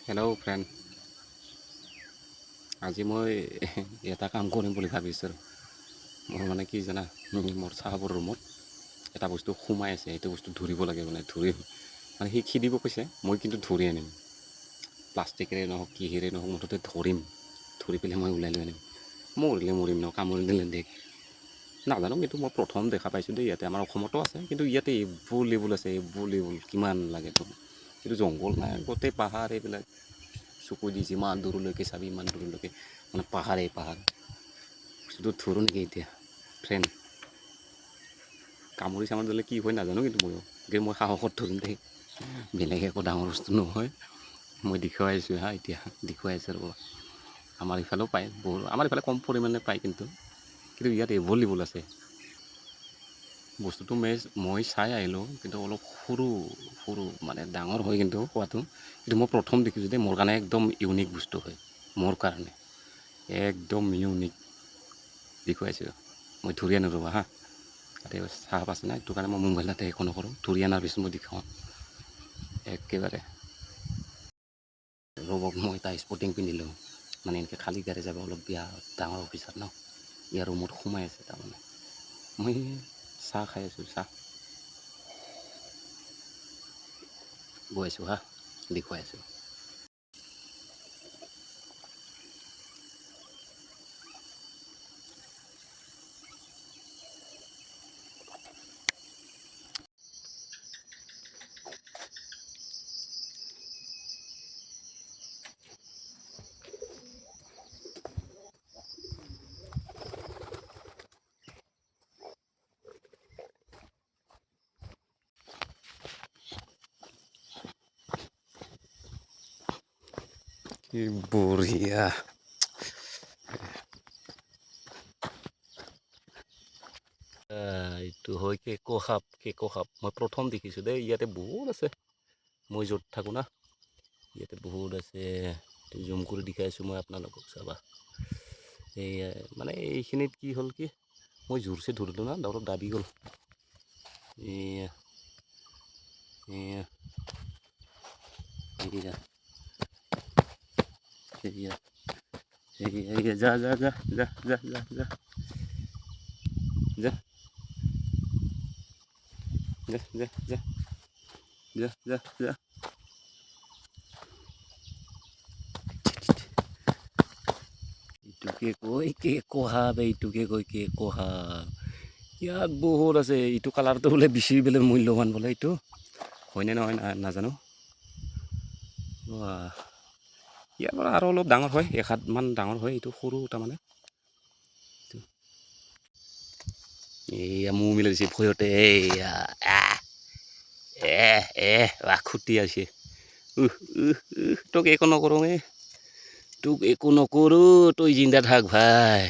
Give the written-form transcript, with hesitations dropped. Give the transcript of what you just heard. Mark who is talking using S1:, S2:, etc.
S1: Hello' friend, আজি মই এটা কাম কৰিম বুলি ভাবিছোঁ। মোৰ মানে কি জানা, মোৰ চাহাবৰ ৰুমত এটা বস্তু সোমাই আছে। এইটো বস্তু ধৰিব লাগে, ধৰি মানে সি খেদিব কৈছে, মই কিন্তু ধৰি আনিম। প্লাষ্টিকেৰে নহওক কিহেৰে নহওক, মুঠতে ধৰি পেলাই মই ওলাই লৈ আনিম। মৰিলে মৰিম ন, কামুৰি দেখ নাজানো, কিন্তু মই প্ৰথম দেখা পাইছোঁ দেই। ইয়াতে আমাৰ অসমতো আছে, কিন্তু ইয়াতে এভেইলেবল আছে। এভেইলেবল কিমান লাগে তোক? এইটো জংঘল নাই, গোটেই পাহাৰ। এইবিলাক চকু দি যিমান দূৰলৈকে চাবি ইমান দূৰলৈকে মানে পাহাৰেই পাহাৰ। বস্তুটো ধৰোঁ নেকি এতিয়া ফ্ৰেণ্ড? কামুৰি দিলে কি হয় নাজানো, কিন্তু মই সাহসত ধৰিম দেই। বেলেগ একো ডাঙৰ বস্তু নহয়। মই দেখুৱাইছোঁ এতিয়া দেখুৱাই আছোঁ ৰ'ব। আমাৰ ইফালেও পায়, আমাৰ ইফালে কম পৰিমাণে পায়, কিন্তু ইয়াত এভেইলেবল আছে। বস্তুটো মই চাই আহিলোঁ, কিন্তু অলপ সৰু সৰু মানে ডাঙৰ হয়, কিন্তু কোৱাটো কিন্তু মই প্ৰথম দেখিছোঁ দেই। মোৰ কাৰণে একদম ইউনিক বস্তু হয়, মোৰ কাৰণে একদম ইউনিক। দেখুৱাইছোঁ, মই ধৰি আনো ৰ'বা হা। তাতে চাহ আছে না, সেইটো কাৰণে মই মোবাইলতে একো নকৰোঁ। ধৰি অনাৰ পিছত মই দেখাওঁ একেবাৰে। ৰ'বক, মই এটা স্পৰ্টিং পিন্ধিলোঁ, মানে এনেকৈ খালী গাড়ী যাব অলপ বিয়া ডাঙৰ অফিচাৰ ন, ইয়াৰ ৰুমত সোমাই আছে। তাৰমানে মই চাহ খাই আছোঁ, চাহ গৈ আছোঁ হা, দেখুৱাই আছোঁ। কি বঢ়িয়া! এইটো হয় কেকো সাপ। মই প্ৰথম দেখিছোঁ দেই। ইয়াতে বহুত আছে, মই য'ত থাকোঁ না, ইয়াতে বহুত আছে। জুম কৰি দেখাইছোঁ মই আপোনালোকক, চাবা। মানে এইখিনিত কি হ'ল, কি মই জোৰছে ধৰিলোঁ না, অলপ দাবি গ'ল। এয়া যা যা যা যা যা যা যা যা যা যা যা যা যা যা। এইটোকে কয় কেকো সাপ, এইটোকে কয় কেকো সাপ। ইয়াত বহুত আছে। এইটো কালাৰটো বোলে বেছি বোলে মূল্যৱান বোলে। এইটো হয়নে নহয় নাজানো। ইয়াৰ পৰা আৰু অলপ ডাঙৰ হয়, 1 হাতমান ডাঙৰ হয়। এইটো সৰু তাৰমানে। এইয়া মোৰ মিলাই দিছে ভয়তে। এইয়া খুটি আছে। তোক একো নকৰোঁ, তোক একো নকৰোঁ, তই জিন্দা থাক ভাই।